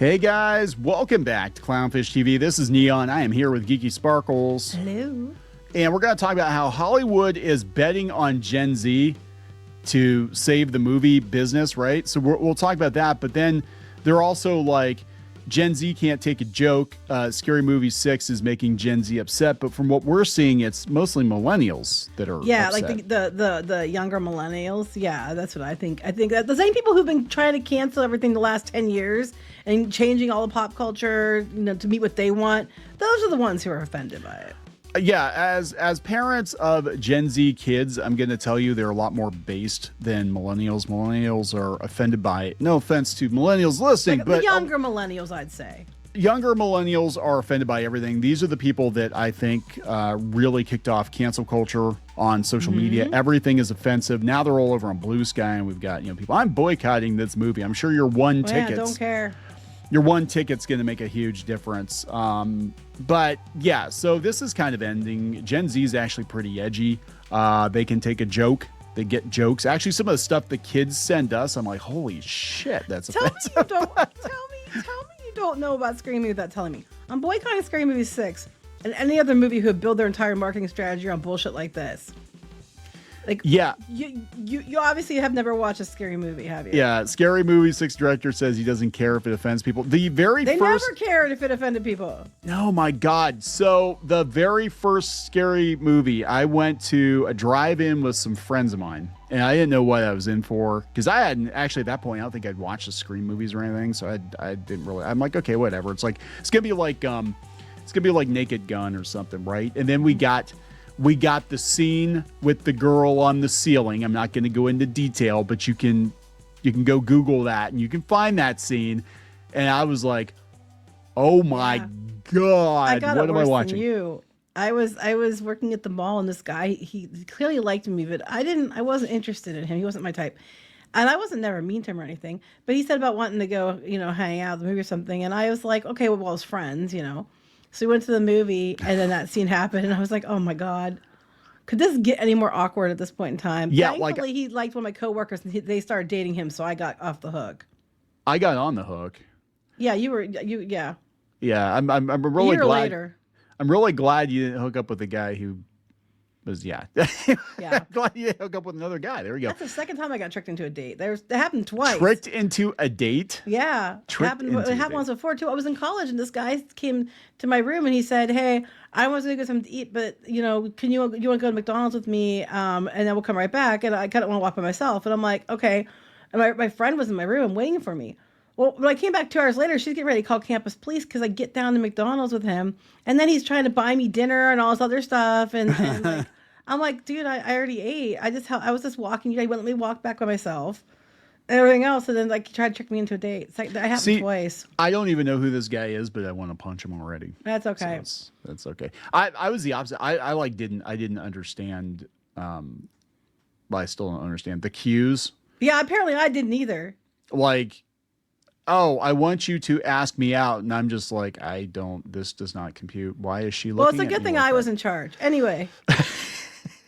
Hey guys, welcome back to Clownfish TV. This is Kneon. I am here with Geeky Sparkles. Hello. And we're going to talk about how Hollywood is betting on Gen Z to save the movie business, right? So we'll talk about that. But then they're also like, Gen Z can't take a joke. Scary Movie 6 is making Gen Z upset. But from what we're seeing, it's mostly millennials that are upset. Like the younger millennials. Yeah, that's what I think. I think that the same people who've been trying to cancel everything the last 10 years and changing all the pop culture, to meet what they want, those are the ones who are offended by it. Yeah, as parents of Gen Z kids, I'm going to tell you they're a lot more based than millennials. Millennials are offended by it. No offense to millennials listening, but the younger millennials, I'd say. Younger millennials are offended by everything. These are the people that I think really kicked off cancel culture on social media. Everything is offensive. Now they're all over on Blue Sky, and we've got people. I'm boycotting this movie. I'm sure your one ticket. Don't care. Your one ticket's going to make a huge difference. But yeah, so this is kind of ending. Gen Z is actually pretty edgy. They can take a joke. They get jokes. Actually, some of the stuff the kids send us, I'm like, holy shit, that's offensive. Tell me you don't know about Scary Movie without telling me. I'm boycotting Scary Movie 6 and any other movie who would build their entire marketing strategy on bullshit like this. Like, yeah, you obviously have never watched a Scary Movie, have you? Yeah, Scary Movie 6 director says he doesn't care if it offends people. They never cared if it offended people. Oh my God. So the very first Scary Movie, I went to a drive-in with some friends of mine, and I didn't know what I was in for because I hadn't actually at that point. I don't think I'd watched the Scream movies or anything, so I didn't really. I'm like, okay, whatever. It's gonna be like Naked Gun or something, right? And then we got the scene with the girl on the ceiling. I'm not going to go into detail, but you can go Google that and you can find that scene. And I was like, oh my God, what am I watching? You. I was working at the mall and this guy, he clearly liked me, but I wasn't interested in him. He wasn't my type. And I wasn't never mean to him or anything, but he said about wanting to go, hang out at the movie or something. And I was like, okay, well, as friends, So we went to the movie, and then that scene happened, and I was like, "Oh my God, could this get any more awkward at this point in time?" Yeah, thankfully he liked one of my coworkers, and they started dating him, so I got off the hook. I got on the hook. Yeah, you. Yeah, I'm really a year glad. Later. I'm really glad you didn't hook up with the guy who was Yeah. glad you didn't hook up with another guy. There we go. That's the second time I got tricked into a date. That happened twice. Tricked into a date? Yeah. It happened once before too. I was in college and this guy came to my room and he said, "Hey, I want to go something to eat, but can you want to go to McDonald's with me? And then we'll come right back." And I kind of want to walk by myself. And I'm like, okay. And my friend was in my room waiting for me. Well, when I came back 2 hours later, she's getting ready to call campus police because I get down to McDonald's with him, and then he's trying to buy me dinner and all this other stuff, and like, I'm like, dude, I already ate. I was just walking. He wouldn't let me walk back by myself, and everything else, and then he tried to trick me into a date. It's like that happened twice. I don't even know who this guy is, but I want to punch him already. That's okay. So that's okay. I was the opposite. I didn't understand. But I still don't understand the cues. Yeah, apparently I didn't either. Like, oh, I want you to ask me out. And I'm just like, this does not compute. Why is she looking at me? Well, it's a good thing I was in charge. Anyway.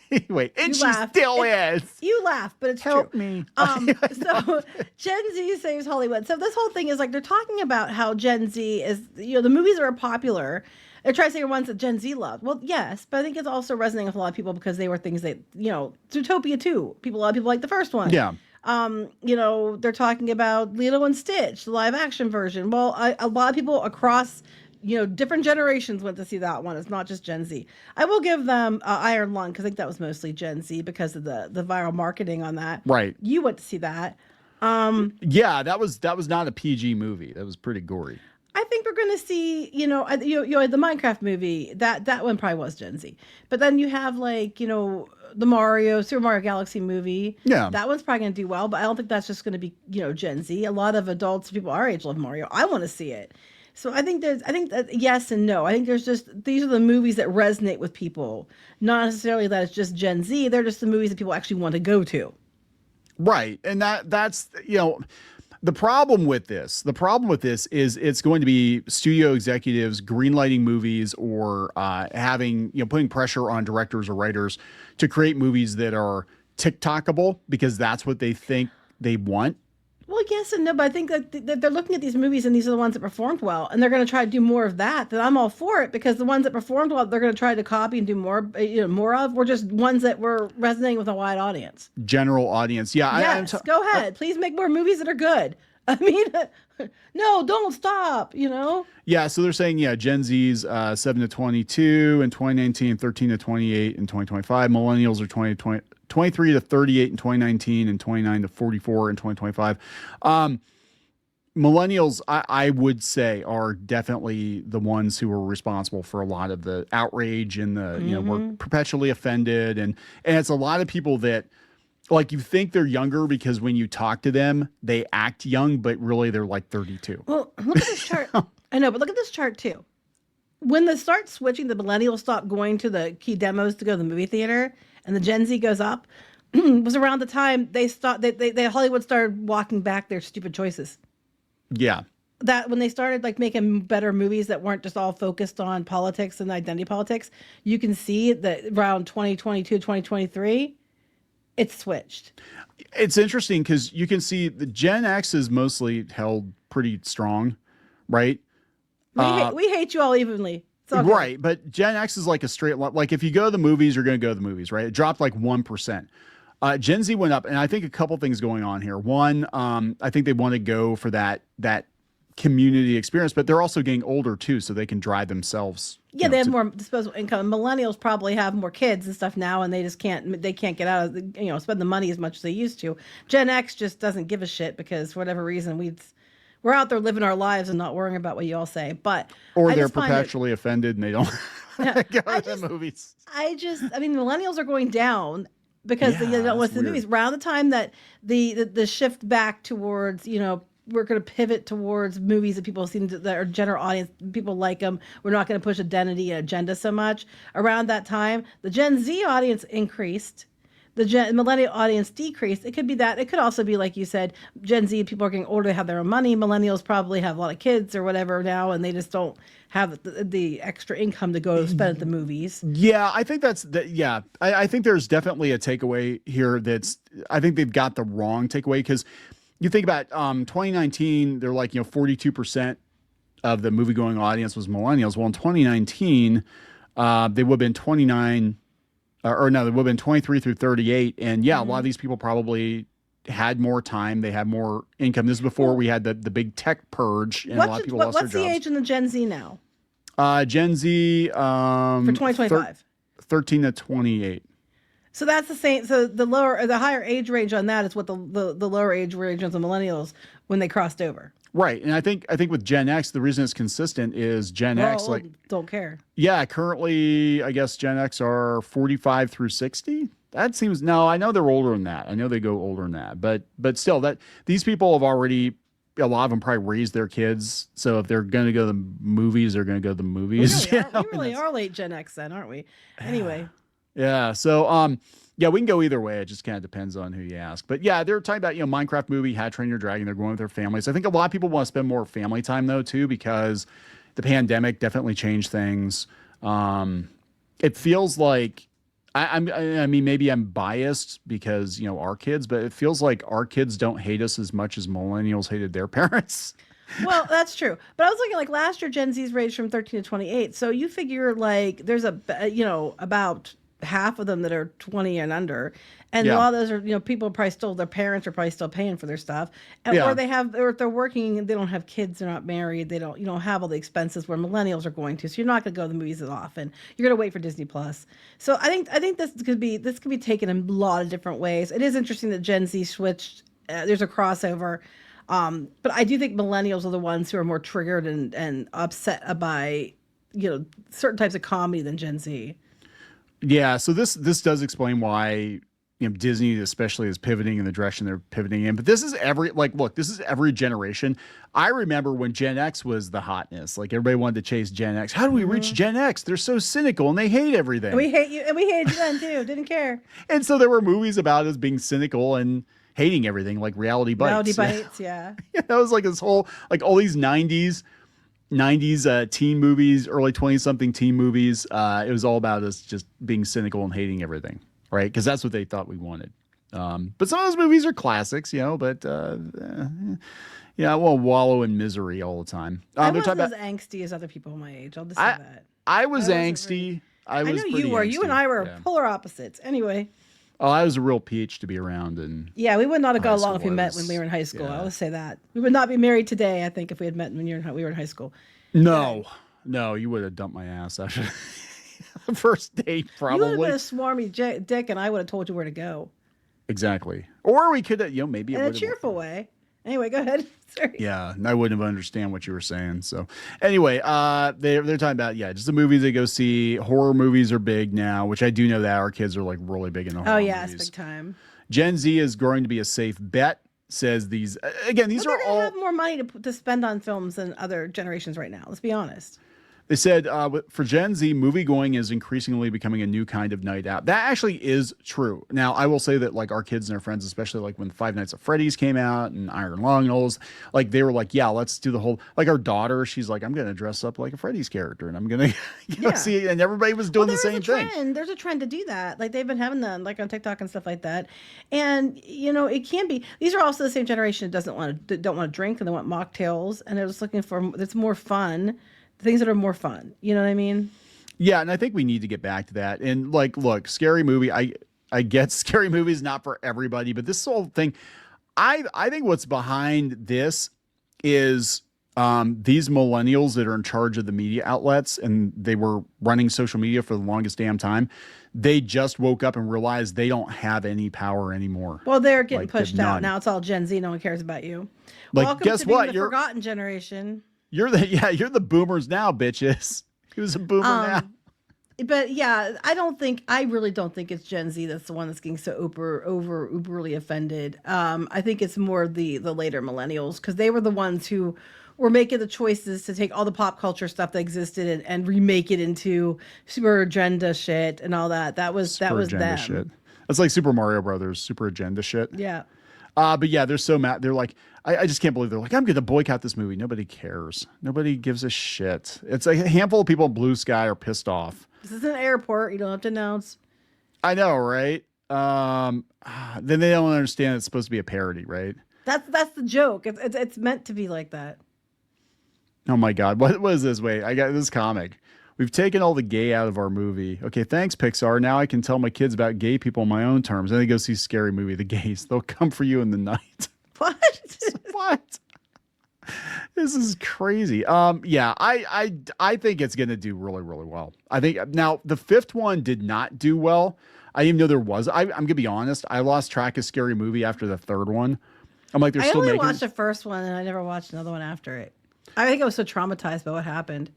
Anyway, and she still is. You laugh, but it's Help true. me. So Gen Z saves Hollywood. So this whole thing is like, they're talking about how Gen Z is, the movies are popular. They're trying to say ones that Gen Z loved. Well, yes, but I think it's also resonating with a lot of people because they were things that, Zootopia 2. A lot of people like the first one. Yeah. They're talking about Lilo and Stitch, the live action version. Well, a lot of people across, different generations went to see that one. It's not just Gen Z. I will give them Iron Lung because I think that was mostly Gen Z because of the viral marketing on that. Right. You went to see that. Yeah, that was not a PG movie. That was pretty gory. I think we're going to see, the Minecraft movie, that one probably was Gen Z. But then you have the Super Mario Galaxy movie. Yeah. That one's probably going to do well, but I don't think that's just going to be, Gen Z. A lot of adults, people our age love Mario. I want to see it. So I think that yes and no. I think these are the movies that resonate with people. Not necessarily that it's just Gen Z. They're just the movies that people actually want to go to. Right. And that's, the problem with this is it's going to be studio executives greenlighting movies or having, putting pressure on directors or writers to create movies that are TikTokable because that's what they think they want. Well, yes and no, but I think that they're looking at these movies and these are the ones that performed well, and they're going to try to do more of that. Then I'm all for it because the ones that performed well, they're going to try to copy and do more, more of. We're just ones that were resonating with a wide audience. General audience, yeah. Yes, go ahead. Please make more movies that are good. I mean, no, don't stop. Yeah, so they're saying, Gen Z's 7 to 22 in 2019, 13 to 28 in 2025. Millennials are 23 to 38 in 2019 and 29 to 44 in 2025. Millennials, I would say, are definitely the ones who are responsible for a lot of the outrage and the, we're perpetually offended. And it's a lot of people that, like, you think they're younger because when you talk to them, they act young, but really they're like 32. Well, look at this chart. I know, but look at this chart too. When they start switching, the millennials stop going to the key demos to go to the movie theater, and the Gen Z goes up. Was around the time they stopped. They Hollywood started walking back their stupid choices. Yeah. That when they started like making better movies that weren't just all focused on politics and identity politics, you can see that around 2022, 2023. It's switched. It's interesting because you can see the Gen X is mostly held pretty strong, right? We hate you all evenly. Right, but Gen X is like a straight line. Like if you go to the movies, you're going to go to the movies, right? It dropped like 1%. Gen Z went up, and I think a couple things going on here. One, I think they want to go for that community experience, but they're also getting older too, so they can drive themselves. Yeah, they have more disposable income. Millennials probably have more kids and stuff now, and they just can't get out of spend the money as much as they used to. Gen X just doesn't give a shit because for whatever reason we're out there living our lives and not worrying about what you all say. But they're perpetually offended and they don't go to the movies. I mean, millennials are going down because they don't watch the movies. Around the time that the shift back towards we're going to pivot towards movies that people seem that are general audience. People like them. We're not going to push identity and agenda so much. Around that time, the Gen Z audience increased. The millennial audience decreased. It could be that. It could also be, like you said, Gen Z people are getting older, they have their own money. Millennials probably have a lot of kids or whatever now, and they just don't have the extra income to go spend at the movies. Yeah, I think I think there's definitely a takeaway here I think they've got the wrong takeaway because you think about 2019, they're like, 42% of the movie going audience was millennials. Well, in 2019, they would have been 29, they would have been 23 through 38. And a lot of these people probably had more time. They had more income. This is before we had the big tech purge and a lot of people lost their jobs. What's the age in the Gen Z now? Gen Z, for 2025. 13 to 28. So that's the same. So the higher age range on that is what the lower age range of the millennials when they crossed over. Right, and I think with Gen X, the reason it's consistent is Gen X don't care. Yeah, currently I guess Gen X are 45 through 60. That seems I know they're older than that. I know they go older than that, but still that these people have already. A lot of them probably raised their kids, so if they're going to go to the movies, they're going to go to the movies. We really are late Gen X then, aren't we? Anyway. Yeah. So, we can go either way. It just kind of depends on who you ask. But yeah, they're talking about, Minecraft movie, How to Train Your Dragon. They're going with their families. I think a lot of people want to spend more family time though, too, because the pandemic definitely changed things. It feels like, I mean, maybe I'm biased because, our kids, but it feels like our kids don't hate us as much as millennials hated their parents. Well, that's true. But I was looking like last year, Gen Z's ranged from 13 to 28. So you figure like there's about half of them that are 20 and under, and a lot of those are people their parents are probably still paying for their stuff, or if they're working, they don't have kids, they're not married, they don't have all the expenses where millennials are going to. So you're not going to go to the movies as often. You're going to wait for Disney Plus. So I think this could be taken in a lot of different ways. It is interesting that Gen Z switched. There's a crossover. But I do think millennials are the ones who are more triggered and upset by certain types of comedy than Gen Z. Yeah, so this does explain why Disney especially is pivoting in the direction they're pivoting in. But this is this is every generation. I remember when Gen X was the hotness. Like everybody wanted to chase Gen X. How do we reach Gen X? They're so cynical and they hate everything. And we hate you, and we hated you then too. Didn't care. And so there were movies about us being cynical and hating everything, like Reality Bites. Reality Bites, yeah. That was like this whole all these 90s teen movies, early 20-something teen movies. It was all about us just being cynical and hating everything, right? Because that's what they thought we wanted. But some of those movies are classics, but yeah, I won't wallow in misery all the time. I wasn't as angsty as other people my age. I'll just say that. I was angsty. I know you were. Angsty. You and I were polar opposites. Anyway. Oh, I was a real peach to be around. And yeah, we would not have got along if we met when we were in high school. Yeah. I will say that. We would not be married today, I think, if we had met when we were in high school. No, no, you would have dumped my ass after the first date, probably. You would have been a swarmy dick, and I would have told you where to go. Exactly. Or we could have, maybe in a cheerful way. Anyway, go ahead. Sorry. Yeah, I wouldn't have understand what you were saying. So anyway, they're talking about, just the movies they go see. Horror movies are big now, which I do know that our kids are like really big in the horror movies. It's big time. Gen Z is going to be a safe bet, says these. Again, these are all. They have more money to spend on films than other generations right now. Let's be honest. They said for Gen Z, movie-going is increasingly becoming a new kind of night out. That actually is true. Now, I will say that like our kids and their friends, especially like when Five Nights at Freddy's came out and Iron Lung and all those, like they were like, yeah, let's do the whole, like our daughter, she's like, I'm going to dress up like a Freddy's character and I'm going to see it. And everybody was doing the same thing. There's a trend to do that. Like they've been having that like on TikTok and stuff like that. And, it can be, these are also the same generation that don't want to drink and they want mocktails. And they're just looking for, it's more fun. Things that are more fun. You know what I mean? Yeah, and I think we need to get back to that. And like, look, scary movie. I get scary movies not for everybody, but this whole thing, I think what's behind this is these millennials that are in charge of the media outlets, and they were running social media for the longest damn time. They just woke up and realized they don't have any power anymore. Well, they're getting pushed out now. It's all Gen Z. No one cares about you. Like, welcome guess to being what? The forgotten generation. You're the boomers now, bitches. He was a boomer now. But yeah, I really don't think it's Gen Z that's the one that's getting so uberly offended. I think it's more the later millennials, because they were the ones who were making the choices to take all the pop culture stuff that existed and remake it into super agenda shit and all that. That was them. Shit. That's like Super Mario Brothers, super agenda shit. Yeah. But yeah, they're so mad. They're like, I just can't believe they're like, I'm going to boycott this movie. Nobody cares. Nobody gives a shit. It's a handful of people in Blue Sky are pissed off. This is an airport. You don't have to announce. I know, right? Then they don't understand it's supposed to be a parody, right? That's the joke. It's meant to be like that. Oh my God. What was this? Wait, I got this comic. We've taken all the gay out of our movie. Okay, thanks, Pixar. Now I can tell my kids about gay people on my own terms. And they go see Scary Movie, The Gays. They'll come for you in the night. What? What? This is crazy. Yeah, I think it's going to do really, really well. I think now the fifth one did not do well. I didn't even know there was. I'm going to be honest. I lost track of Scary Movie after the third one. I'm like, they're still making. I only watched the first one and I never watched another one after it. I think I was so traumatized by what happened.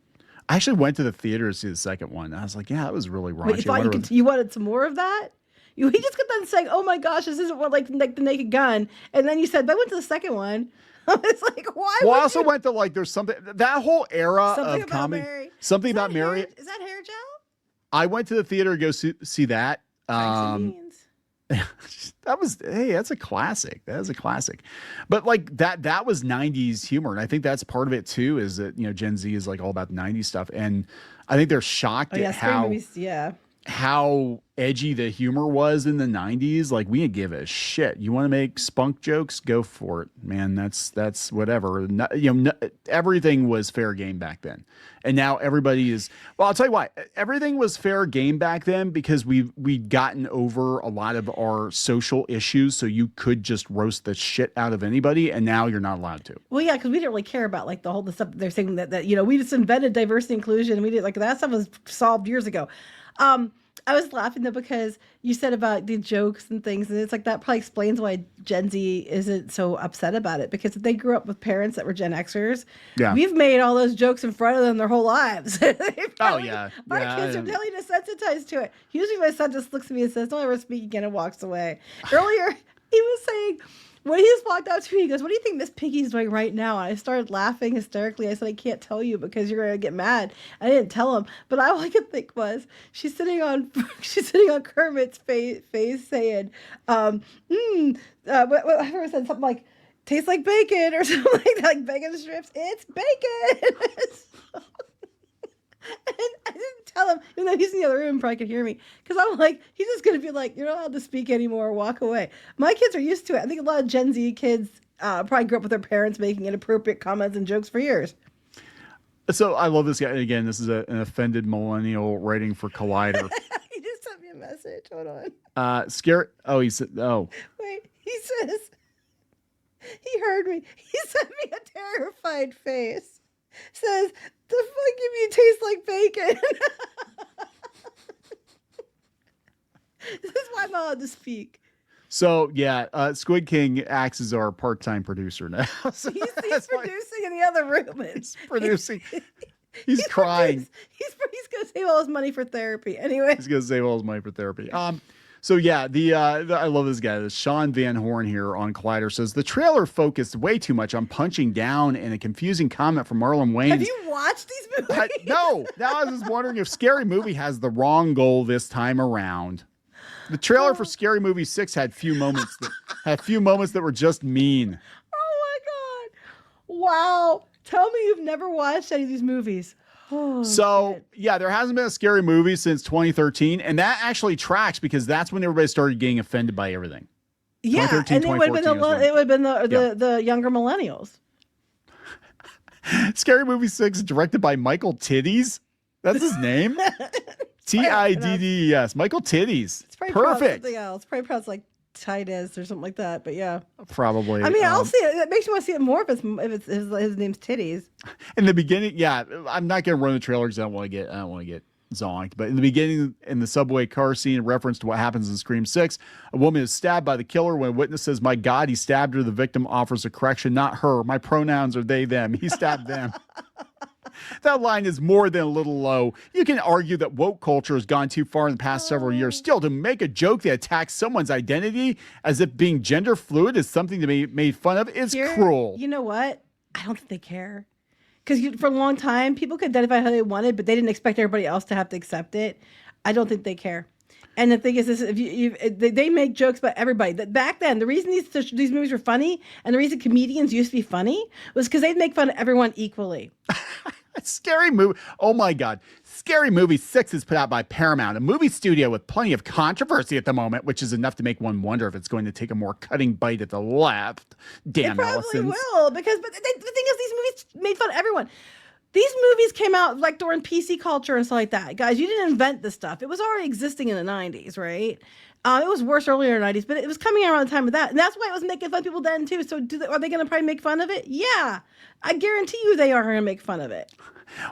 I actually went to the theater to see the second one. I was like, yeah, that was really raunchy. Wait, you wanted some more of that? He just kept on saying, oh my gosh, this isn't what like the Naked Gun. And then you said, but I went to the second one. It's like, why? Well, I also went to like, there's something, that whole era of comedy. Something about Mary. Is that hair gel? I went to the theater to go see that. That's a classic. That is a classic. But like that was 90s humor. And I think that's part of it too, is that, Gen Z is like all about 90s stuff. And I think they're shocked at how edgy the humor was in the 90s. Like, we didn't give a shit. You want to make spunk jokes? Go for it, man. That's whatever. Everything was fair game back then. And now everybody is, well, I'll tell you why. Everything was fair game back then because we'd gotten over a lot of our social issues. So you could just roast the shit out of anybody. And now you're not allowed to. Well, yeah, because we didn't really care about like the stuff that they're saying that we just invented diversity inclusion. And we did like that stuff was solved years ago. I was laughing though because you said about the jokes and things, and it's like that probably explains why Gen Z isn't so upset about it, because if they grew up with parents that were Gen Xers, we've made all those jokes in front of them their whole lives. Our kids are really desensitized to it. Usually my son just looks at me and says, "Don't ever speak again," and walks away. Earlier he was saying, when he just walked up to me, he goes, "What do you think Miss Piggy's doing right now?" And I started laughing hysterically. I said, "I can't tell you because you're going to get mad." I didn't tell him, but all I could think was she's sitting on Kermit's face saying, whatever said something like, "Tastes like bacon," or something like that, like bacon strips. It's bacon. And I didn't tell him, even though he's in the other room, probably could hear me. Because I'm like, he's just going to be like, you're not allowed to speak anymore, walk away. My kids are used to it. I think a lot of Gen Z kids probably grew up with their parents making inappropriate comments and jokes for years. So I love this guy. Again, this is an offended millennial writing for Collider. He just sent me a message. Hold on. Oh, he said, oh. Wait, he says, he heard me. He sent me a terrified face. Says, the fuck if you taste like bacon. This is why I'm allowed to speak. So yeah, Squid King acts as our part-time producer now. So he's producing in the other room. He's producing. He's crying. He's gonna save all his money for therapy. Anyway, he's gonna save all his money for therapy. So yeah, I love this guy. This Sean Van Horn here on Collider says the trailer focused way too much on punching down and a confusing comment from Marlon Wayans. Have you watched these movies? No. Now I was just wondering if Scary Movie has the wrong goal this time around. The trailer for Scary Movie 6 had few moments that were just mean. Oh my god! Wow. Tell me you've never watched any of these movies. Oh, so, shit. Yeah, there hasn't been a Scary Movie since 2013, and that actually tracks because that's when everybody started getting offended by everything. Yeah, and it would have been the younger millennials. Scary Movie 6 directed by Michael Tiddes. That's his name? Tiddes. Michael Tiddes. It's probably perfect. Something else. Probably pronounced like Tides or something like that. But yeah, probably. I mean, I'll see it. It makes me want to see it more if it's his name's Titties. In the beginning, yeah, I'm not gonna run the trailer because I don't want to get zonked. But in the beginning, in the subway car scene, in reference to what happens in Scream 6, a woman is stabbed by the killer. When a witness says, "My God, he stabbed her," the victim offers a correction, "Not her. My pronouns are they, them. He stabbed them." That line is more than a little low. You can argue that woke culture has gone too far in the past several years. Still, to make a joke that attacks someone's identity as if being gender fluid is something to be made fun of is cruel. You know what? I don't think they care. Because for a long time, people could identify how they wanted, but they didn't expect everybody else to have to accept it. I don't think they care. And the thing is, they make jokes about everybody. That back then, the reason these movies were funny and the reason comedians used to be funny was because they'd make fun of everyone equally. Scary Movie. Oh my God. Scary Movie 6 is put out by Paramount, a movie studio with plenty of controversy at the moment, which is enough to make one wonder if it's going to take a more cutting bite at the left. Damn, it probably will, because the thing is, these movies made fun of everyone. These movies came out like during PC culture and stuff like that. Guys, you didn't invent this stuff. It was already existing in the 90s, right? It was worse earlier in the 90s, but it was coming around the time of that. And that's why it was making fun of people then, too. So are they going to probably make fun of it? Yeah. I guarantee you they are going to make fun of it.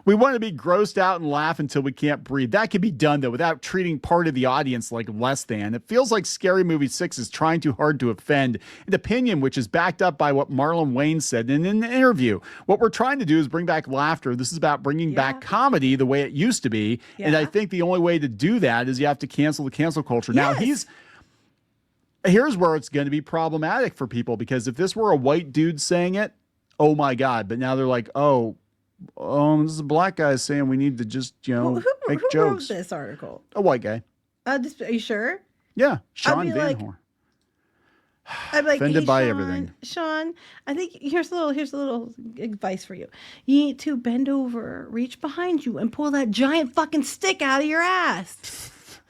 We want to be grossed out and laugh until we can't breathe. That can be done, though, without treating part of the audience like less than. It feels like Scary Movie 6 is trying too hard to offend, an opinion which is backed up by what Marlon Wayans said in an interview. What we're trying to do is bring back laughter. This is about bringing back comedy the way it used to be. Yeah. And I think the only way to do that is you have to cancel the cancel culture. Yes. Now, here's where it's going to be problematic for people, because if this were a white dude saying it, oh my God. But now they're like, this is a black guy saying we need to just, make jokes. Who wrote this article? A white guy. Are you sure? Yeah. Sean Van Horn. I'd be like, offended by everything. Sean, I think here's a little advice for you. You need to bend over, reach behind you, and pull that giant fucking stick out of your ass.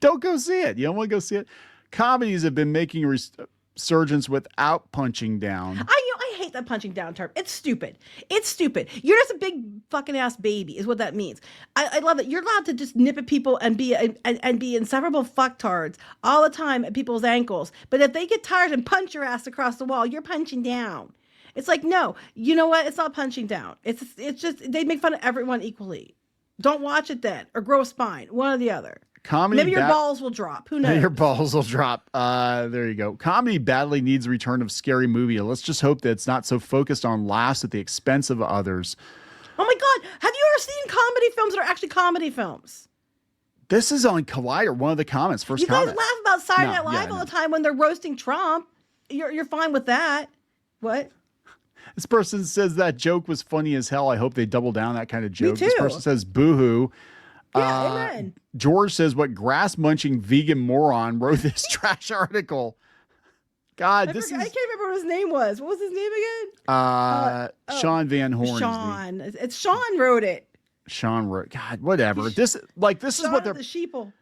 Don't go see it. You don't want to go see it. Comedies have been making a resurgence without punching down. I hate that punching down term. It's stupid. It's stupid. You're just a big fucking ass baby is what that means. I love it. You're allowed to just nip at people and be insufferable fucktards all the time at people's ankles. But if they get tired and punch your ass across the wall, you're punching down. It's like, no, you know what? It's not punching down. It's just, they make fun of everyone equally. Don't watch it then, or grow a spine, one or the other. Comedy Maybe your balls will drop. Who knows? Your balls will drop. There you go. Comedy badly needs a return of Scary Movie. Let's just hope that it's not so focused on laughs at the expense of others. Oh my God. Have you ever seen comedy films that are actually comedy films? This is on Collider, one of the comments. First comment. You guys laugh about Saturday Night Live all the time when they're roasting Trump. You're fine with that. What? This person says that joke was funny as hell. I hope they double down that kind of joke. Me too. This person says boo-hoo. Yeah, amen. George says, what grass-munching vegan moron wrote this trash article? God, I can't remember what his name was. What was his name again? Sean Van Horn. Sean. It's Sean wrote it. God, whatever. This is what they're the sheeple.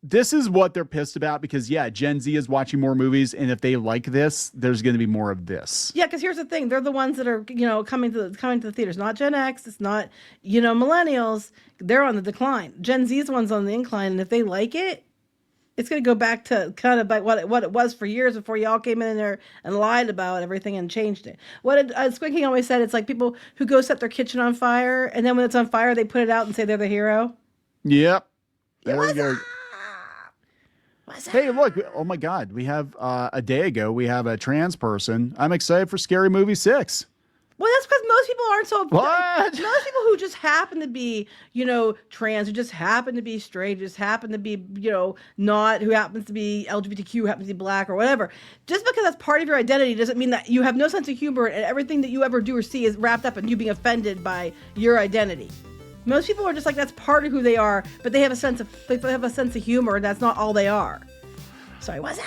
This is what they're pissed about because Gen Z is watching more movies, and if they like this, there's going to be more of this. Yeah, because here's the thing: they're the ones that are coming to the theaters. Not Gen X. It's not millennials. They're on the decline. Gen Z's ones on the incline, and if they like it, it's going to go back to kind of like what it was for years before y'all came in there and lied about everything and changed it. Squid King always said, it's like people who go set their kitchen on fire, and then when it's on fire, they put it out and say they're the hero. Yep. There we go. Hey, look. Oh, my God. We have a day ago, we have a trans person. I'm excited for Scary Movie 6. Well, that's because most people aren't so. What? Most people who just happen to be, trans, who just happen to be straight, who just happen to be, not, who happens to be LGBTQ, who happens to be black or whatever. Just because that's part of your identity doesn't mean that you have no sense of humor and everything that you ever do or see is wrapped up in you being offended by your identity. Most people are just like, that's part of who they are, but they have a sense of humor, and that's not all they are. Sorry, what's up?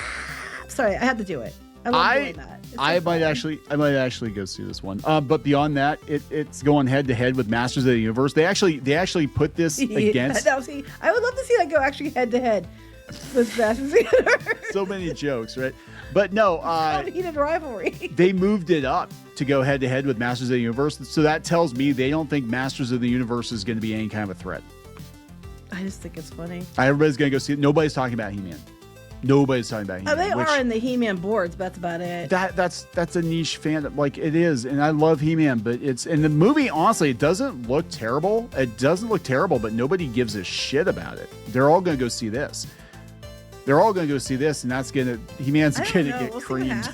Sorry, I had to do it. I love doing that. I might actually go see this one. But beyond that, it's going head to head with Masters of the Universe. They actually put this against. I would love to see that go actually head to head with Masters of the Universe. So many jokes, right? But no, heated rivalry. They moved it up to go head to head with Masters of the Universe. So that tells me they don't think Masters of the Universe is going to be any kind of a threat. I just think it's funny. Everybody's going to go see it. Nobody's talking about He-Man. Nobody's talking about He-Man. They are in the He-Man boards, but that's about it. That's a niche fandom. Like, it is, and I love He-Man, but it's in the movie. Honestly, it doesn't look terrible. It doesn't look terrible, but nobody gives a shit about it. They're all going to go see this. And that's He-Man's gonna get creamed.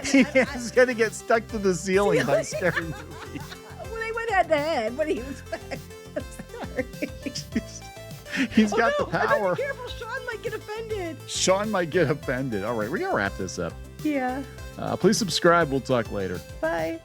He-Man's gonna get stuck to the ceiling by Scary Movie. Well, they went head to head. What do you expect? I'm sorry. He's got the power. Be careful, Sean might get offended. All right, we're gonna wrap this up. Yeah. Please subscribe. We'll talk later. Bye.